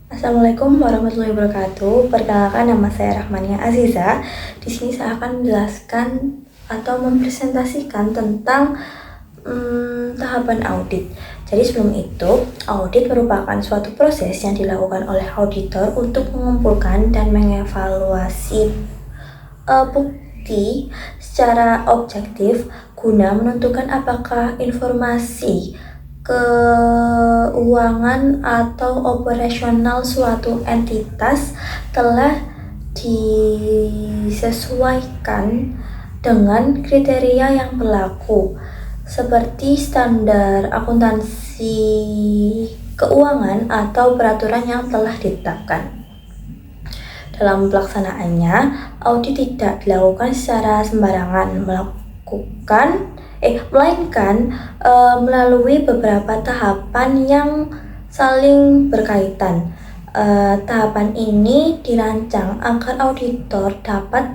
Assalamualaikum warahmatullahi wabarakatuh. Perkenalkan, nama saya Rahmania Aziza. Di sini saya akan menjelaskan atau mempresentasikan tentang tahapan audit. Jadi sebelum itu, audit merupakan suatu proses yang dilakukan oleh auditor untuk mengumpulkan dan mengevaluasi bukti secara objektif guna menentukan apakah informasi keuangan atau operasional suatu entitas telah disesuaikan dengan kriteria yang berlaku, seperti standar akuntansi keuangan atau peraturan yang telah ditetapkan. Dalam pelaksanaannya, audit tidak dilakukan secara sembarangan, melainkan melalui beberapa tahapan yang saling berkaitan. Tahapan ini dirancang agar auditor dapat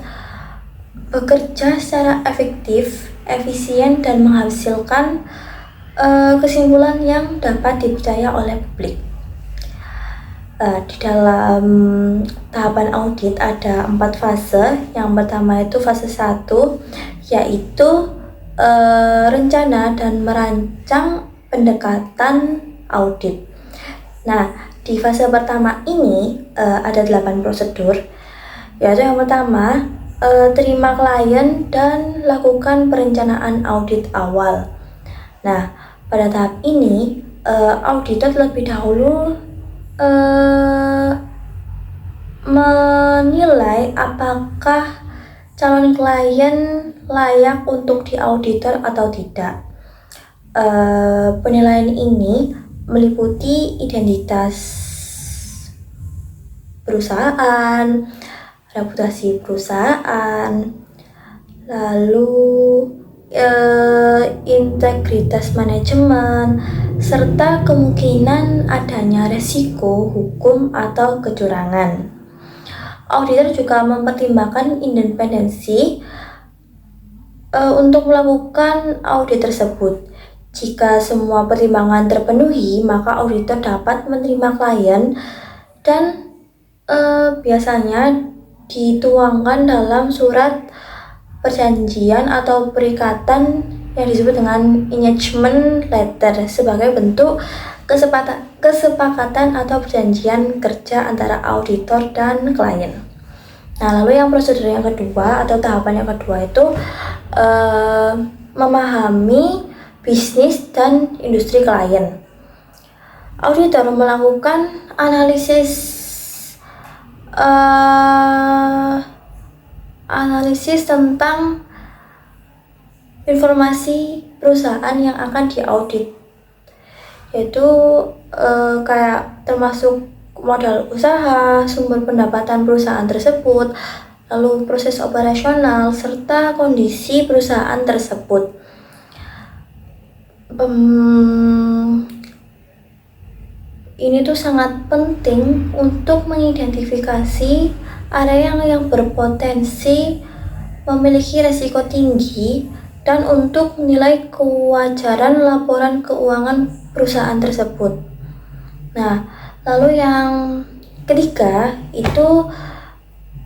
bekerja secara efektif, efisien, dan menghasilkan kesimpulan yang dapat dipercaya oleh publik. Di dalam tahapan audit ada 4 fase. Yang pertama itu fase 1, yaitu rencana dan merancang pendekatan audit. Nah, di fase pertama ini ada 8 prosedur, yaitu yang pertama, terima klien dan lakukan perencanaan audit awal. Nah, pada tahap ini auditor terlebih dahulu menilai apakah calon klien layak untuk diauditor atau tidak. Penilaian ini meliputi identitas perusahaan, reputasi perusahaan, lalu integritas manajemen, serta kemungkinan adanya resiko hukum atau kecurangan. Auditor juga mempertimbangkan independensi untuk melakukan audit tersebut. Jika semua pertimbangan terpenuhi, maka auditor dapat menerima klien dan biasanya dituangkan dalam surat perjanjian atau perikatan yang disebut dengan engagement letter sebagai bentuk kesepakatan atau perjanjian kerja antara auditor dan klien. Nah, lalu yang prosedur yang kedua atau tahapan yang kedua itu memahami bisnis dan industri klien. Auditor melakukan analisis tentang informasi perusahaan yang akan diaudit, yaitu kayak termasuk modal usaha, sumber pendapatan perusahaan tersebut, lalu proses operasional, serta kondisi perusahaan tersebut. Ini tuh sangat penting untuk mengidentifikasi area yang berpotensi memiliki resiko tinggi dan untuk menilai kewajaran laporan keuangan perusahaan tersebut. Nah, lalu yang ketiga itu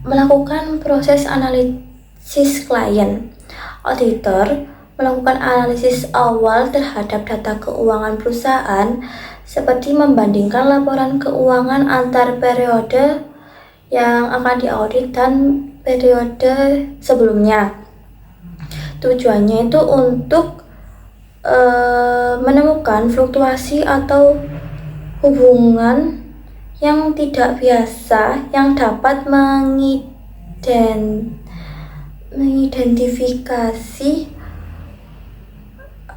melakukan proses analisis klien. Auditor melakukan analisis awal terhadap data keuangan perusahaan, seperti membandingkan laporan keuangan antar periode yang akan diaudit dan periode sebelumnya. Tujuannya itu untuk menemukan fluktuasi atau hubungan yang tidak biasa yang dapat mengidentifikasi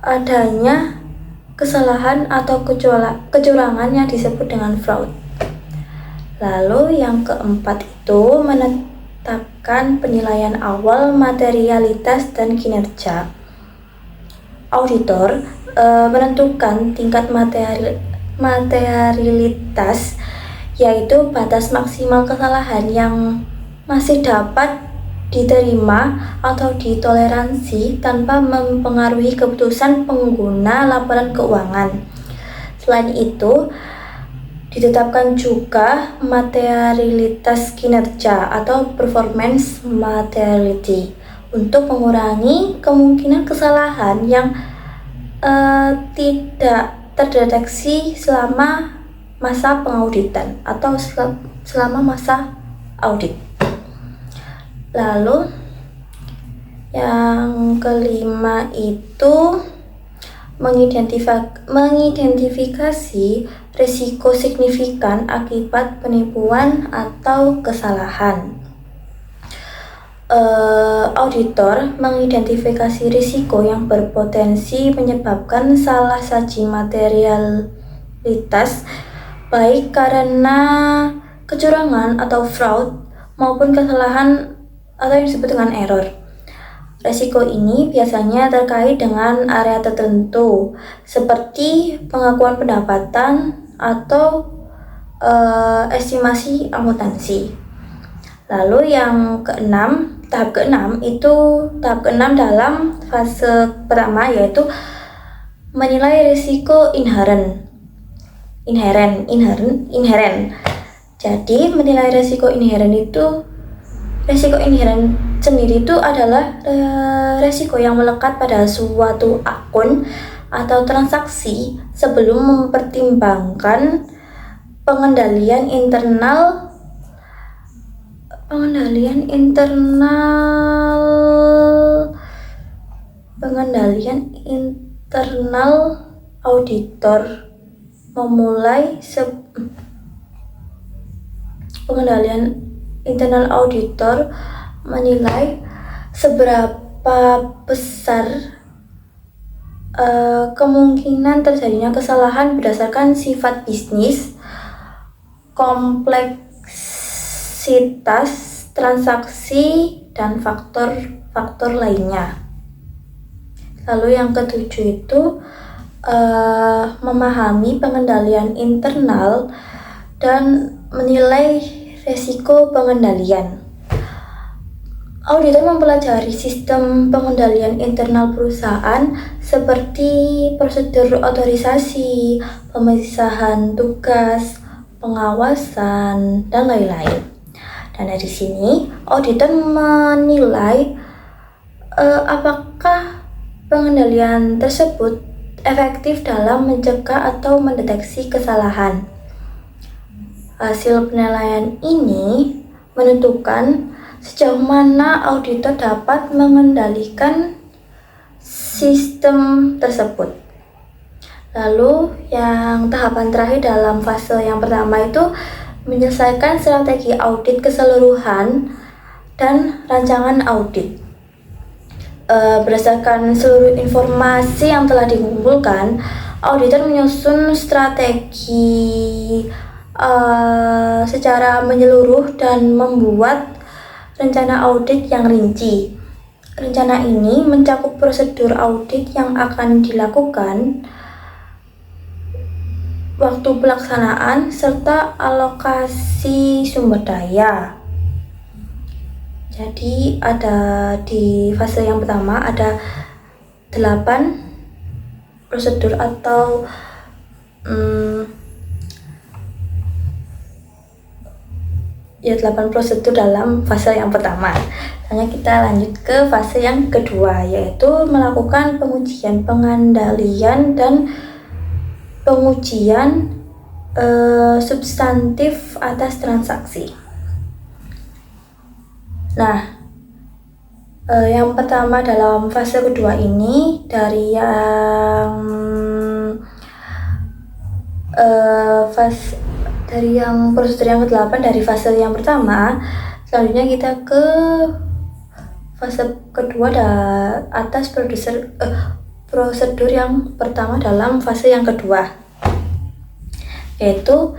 adanya kesalahan atau kecurangan yang disebut dengan fraud. Lalu yang keempat itu menetapkan penilaian awal materialitas dan kinerja. Auditor menentukan tingkat materialitas, yaitu batas maksimal kesalahan yang masih dapat diterima atau ditoleransi tanpa mempengaruhi keputusan pengguna laporan keuangan. Selain itu, ditetapkan juga materialitas kinerja atau performance materiality untuk mengurangi kemungkinan kesalahan yang tidak terdeteksi selama masa pengauditan atau selama masa audit. Lalu yang kelima itu mengidentifikasi risiko signifikan akibat penipuan atau kesalahan. Auditor mengidentifikasi risiko yang berpotensi menyebabkan salah saji materialitas, baik karena kecurangan atau fraud maupun kesalahan atau yang disebut dengan error. Risiko ini biasanya terkait dengan area tertentu seperti pengakuan pendapatan atau estimasi akuntansi. Lalu yang keenam, tahap keenam dalam fase pertama yaitu menilai risiko inheren. Jadi menilai risiko inheren sendiri itu adalah risiko yang melekat pada suatu akun atau transaksi sebelum mempertimbangkan pengendalian internal auditor menilai seberapa besar kemungkinan terjadinya kesalahan berdasarkan sifat bisnis, kompleksitas transaksi, dan faktor-faktor lainnya. Lalu yang ketujuh itu memahami pengendalian internal dan menilai risiko pengendalian. Auditor mempelajari sistem pengendalian internal perusahaan seperti prosedur otorisasi, pemisahan tugas, pengawasan, dan lain-lain. Dan dari sini, auditor menilai apakah pengendalian tersebut efektif dalam mencegah atau mendeteksi kesalahan. Hasil penilaian ini menentukan sejauh mana auditor dapat mengendalikan sistem tersebut. Lalu yang tahapan terakhir dalam fase yang pertama itu menyelesaikan strategi audit keseluruhan dan rancangan audit. Berdasarkan seluruh informasi yang telah dikumpulkan, auditor menyusun strategi secara menyeluruh dan membuat rencana audit yang rinci. Rencana ini mencakup prosedur audit yang akan dilakukan, waktu pelaksanaan, serta alokasi sumber daya. Jadi ada di fase yang pertama ada 8 prosedur atau 8 prosedur dalam fase yang pertama. Selanjutnya kita lanjut ke fase yang kedua, yaitu melakukan pengujian pengendalian dan pengujian substantif atas transaksi. Nah, yang pertama dalam fase kedua ini dari yang prosedur yang ke-8 dari fase yang pertama, selanjutnya kita ke fase kedua atas prosedur yang pertama dalam fase yang kedua, yaitu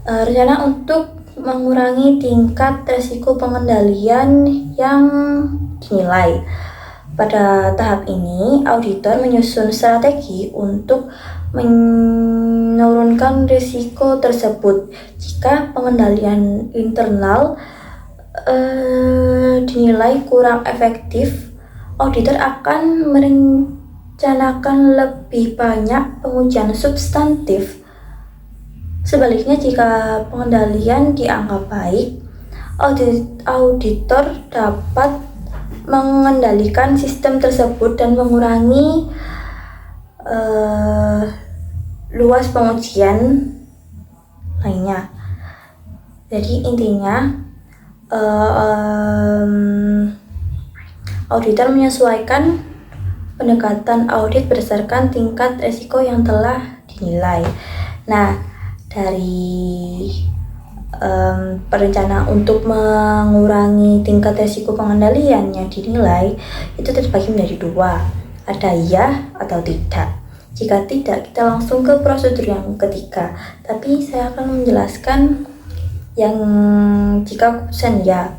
rencana untuk mengurangi tingkat risiko pengendalian yang dinilai. Pada tahap ini, auditor menyusun strategi untuk menurunkan risiko tersebut. Jika pengendalian internal dinilai kurang efektif, auditor akan merencanakan lebih banyak pengujian substantif Sebaliknya, jika pengendalian dianggap baik, auditor dapat mengendalikan sistem tersebut dan mengurangi luas pengujian lainnya. Jadi intinya, auditor menyesuaikan pendekatan audit berdasarkan tingkat risiko yang telah dinilai. Nah, dari perencanaan untuk mengurangi tingkat risiko pengendalian yang dinilai itu terbagi menjadi dua, ada ya atau tidak. Jika tidak, kita langsung ke prosedur yang ketiga, tapi saya akan menjelaskan yang jika keputusan ya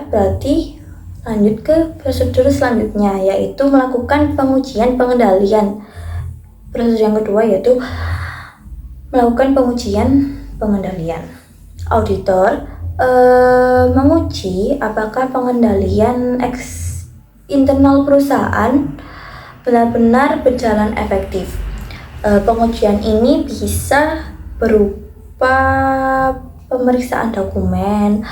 berarti lanjut ke prosedur selanjutnya, yaitu melakukan pengujian pengendalian. Prosedur yang kedua yaitu melakukan pengujian pengendalian. Auditor menguji apakah pengendalian internal perusahaan benar-benar berjalan efektif. Pengujian ini bisa berupa pemeriksaan dokumen,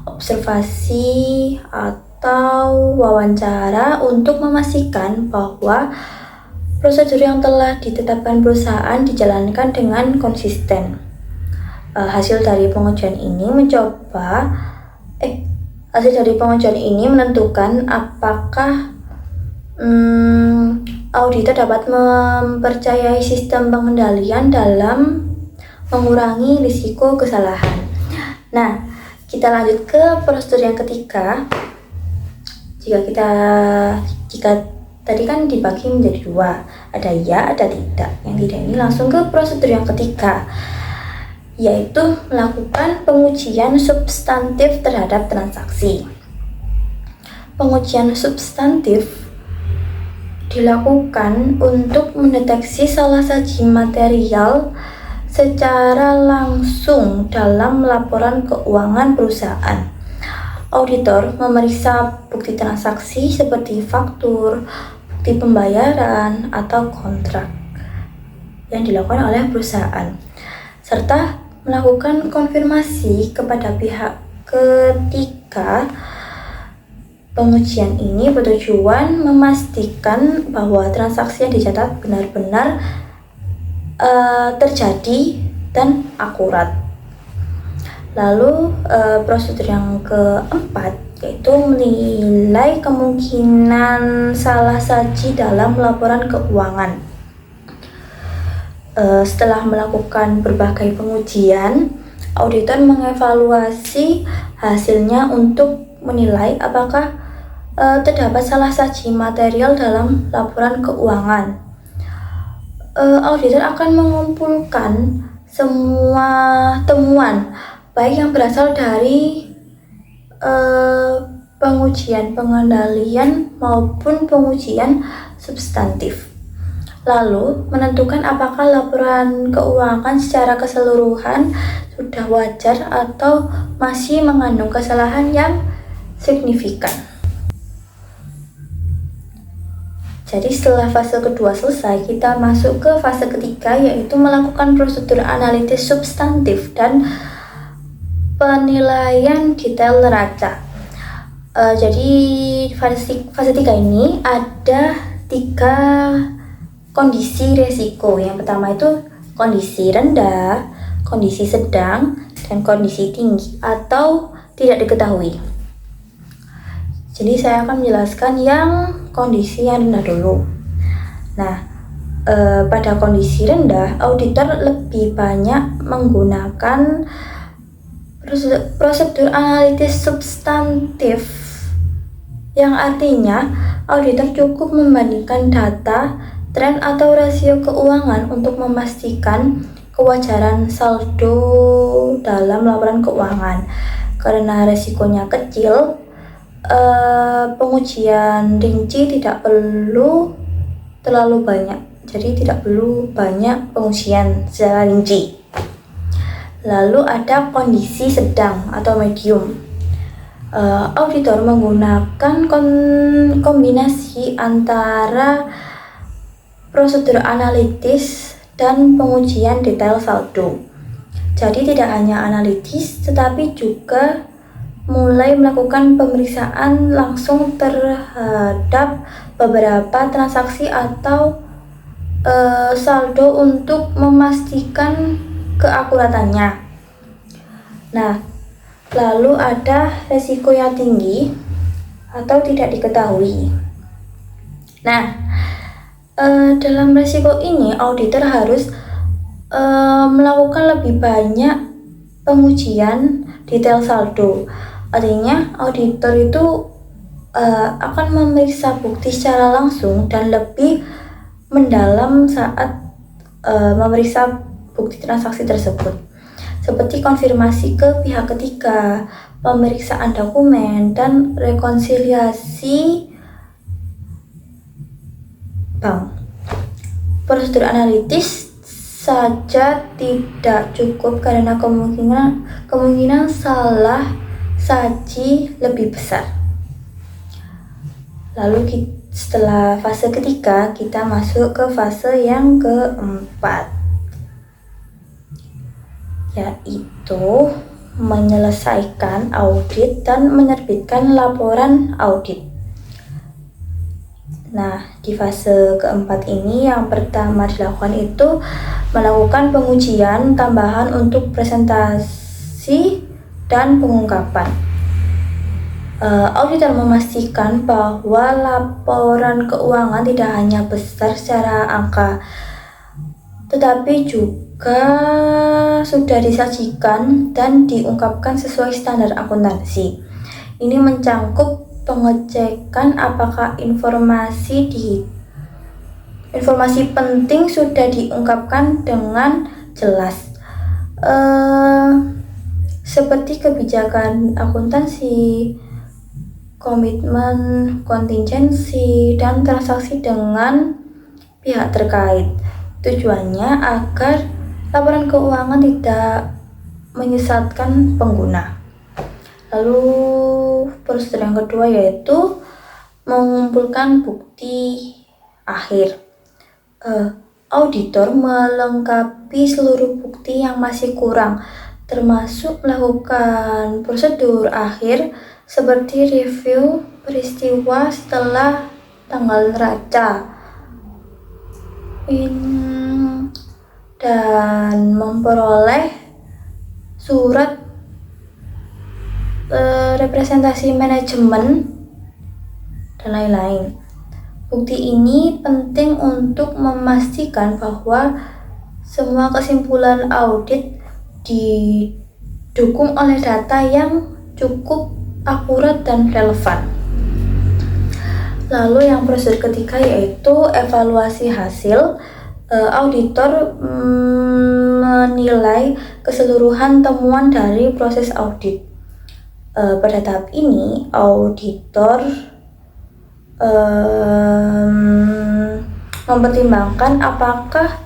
observasi, atau wawancara untuk memastikan bahwa prosedur yang telah ditetapkan perusahaan dijalankan dengan konsisten. Hasil dari pengujian ini menentukan apakah auditor dapat mempercayai sistem pengendalian dalam mengurangi risiko kesalahan. Nah, kita lanjut ke prosedur yang ketiga. Jika tadi kan dibagi menjadi dua, ada ya, ada tidak. Yang tidak ini langsung ke prosedur yang ketiga, yaitu melakukan pengujian substantif terhadap transaksi. Pengujian substantif dilakukan untuk mendeteksi salah saji material secara langsung dalam laporan keuangan perusahaan. Auditor memeriksa bukti transaksi seperti faktur, bukti pembayaran, atau kontrak yang dilakukan oleh perusahaan, serta melakukan konfirmasi kepada pihak ketiga. Pengujian ini bertujuan memastikan bahwa transaksi yang dicatat benar-benar terjadi dan akurat. Lalu prosedur yang keempat yaitu menilai kemungkinan salah saji dalam laporan keuangan. Setelah melakukan berbagai pengujian, auditor mengevaluasi hasilnya untuk menilai apakah terdapat salah saji material dalam laporan keuangan. Auditor akan mengumpulkan semua temuan, baik yang berasal dari pengujian pengendalian maupun pengujian substantif. Lalu menentukan apakah laporan keuangan secara keseluruhan sudah wajar atau masih mengandung kesalahan yang signifikan. Jadi setelah fase kedua selesai, kita masuk ke fase ketiga, yaitu melakukan prosedur analisis substantif dan penilaian detail neraca. Jadi fase 3 ini ada 3 kondisi resiko. Yang pertama itu kondisi rendah, kondisi sedang, dan kondisi tinggi atau tidak diketahui. Jadi saya akan menjelaskan yang kondisi yang rendah dulu. Nah, pada kondisi rendah, auditor lebih banyak menggunakan prosedur analisis substantif, yang artinya auditor cukup membandingkan data, tren atau rasio keuangan untuk memastikan kewajaran saldo dalam laporan keuangan. Karena resikonya kecil, pengujian rinci tidak perlu terlalu banyak. Jadi tidak perlu banyak pengujian secara rinci. Lalu ada kondisi sedang atau medium. Auditor menggunakan kombinasi antara prosedur analitis dan pengujian detail saldo. Jadi tidak hanya analitis, tetapi juga mulai melakukan pemeriksaan langsung terhadap beberapa transaksi atau saldo untuk memastikan keakuratannya. Nah, lalu ada resiko yang tinggi atau tidak diketahui. Nah, dalam resiko ini auditor harus melakukan lebih banyak pengujian detail saldo. Artinya auditor itu akan memeriksa bukti secara langsung dan lebih mendalam saat memeriksa bukti transaksi tersebut, seperti konfirmasi ke pihak ketiga, pemeriksaan dokumen, dan rekonsiliasi bank. Prosedur analitis saja tidak cukup karena kemungkinan salah saji lebih besar. Lalu setelah fase ketiga, kita masuk ke fase yang keempat, yaitu menyelesaikan audit dan menerbitkan laporan audit. Nah, di fase keempat ini yang pertama dilakukan itu melakukan pengujian tambahan untuk presentasi dan pengungkapan. Auditor memastikan bahwa laporan keuangan tidak hanya besar secara angka, tetapi juga sudah disajikan dan diungkapkan sesuai standar akuntansi. Ini mencangkup pengecekan apakah informasi penting sudah diungkapkan dengan jelas, seperti kebijakan akuntansi, komitmen kontingensi, dan transaksi dengan pihak terkait. Tujuannya agar laporan keuangan tidak menyesatkan pengguna. Lalu prosedur yang kedua yaitu mengumpulkan bukti akhir. Auditor melengkapi seluruh bukti yang masih kurang, termasuk melakukan prosedur akhir seperti review peristiwa setelah tanggal neraca dan memperoleh surat representasi manajemen dan lain-lain. Bukti ini penting untuk memastikan bahwa semua kesimpulan audit didukung oleh data yang cukup akurat dan relevan. Lalu yang prosedur ketiga yaitu evaluasi hasil. Auditor menilai keseluruhan temuan dari proses audit. Pada tahap ini, auditor mempertimbangkan apakah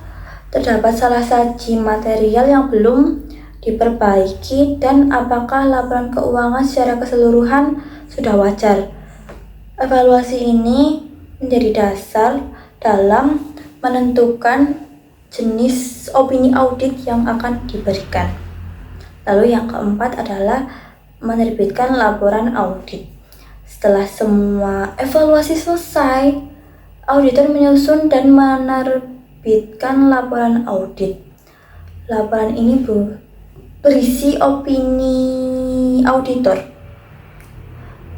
terdapat salah saji material yang belum diperbaiki dan apakah laporan keuangan secara keseluruhan sudah wajar. Evaluasi ini menjadi dasar dalam menentukan jenis opini audit yang akan diberikan. Lalu yang keempat adalah menerbitkan laporan audit. Setelah semua evaluasi selesai, auditor menyusun dan menerbitkan laporan audit. Laporan ini berisi opini auditor,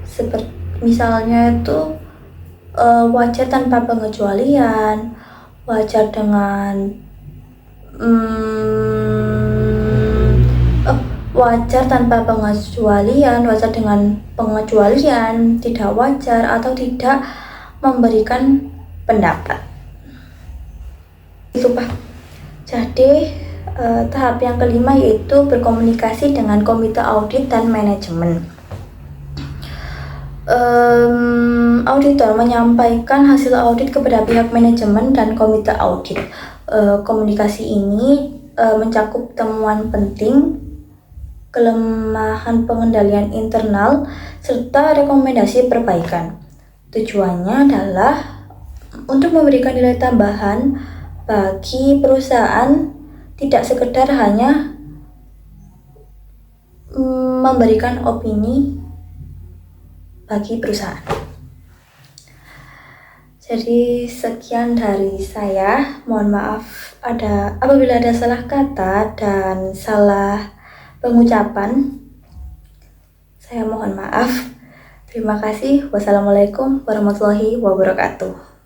seperti misalnya itu wajar tanpa pengecualian, wajar dengan wajar tanpa pengecualian, wajar dengan pengecualian, tidak wajar atau tidak memberikan pendapat. Itu Pak. Jadi tahap yang kelima yaitu berkomunikasi dengan komite audit dan manajemen. Auditor menyampaikan hasil audit kepada pihak manajemen dan komite audit. Komunikasi ini mencakup temuan penting, kelemahan pengendalian internal, serta rekomendasi perbaikan. Tujuannya adalah untuk memberikan nilai tambahan bagi perusahaan, tidak sekedar hanya memberikan opini bagi perusahaan. Jadi sekian dari saya. Mohon maaf apabila ada salah kata dan salah pengucapan. Saya mohon maaf. Terima kasih. Wassalamualaikum warahmatullahi wabarakatuh.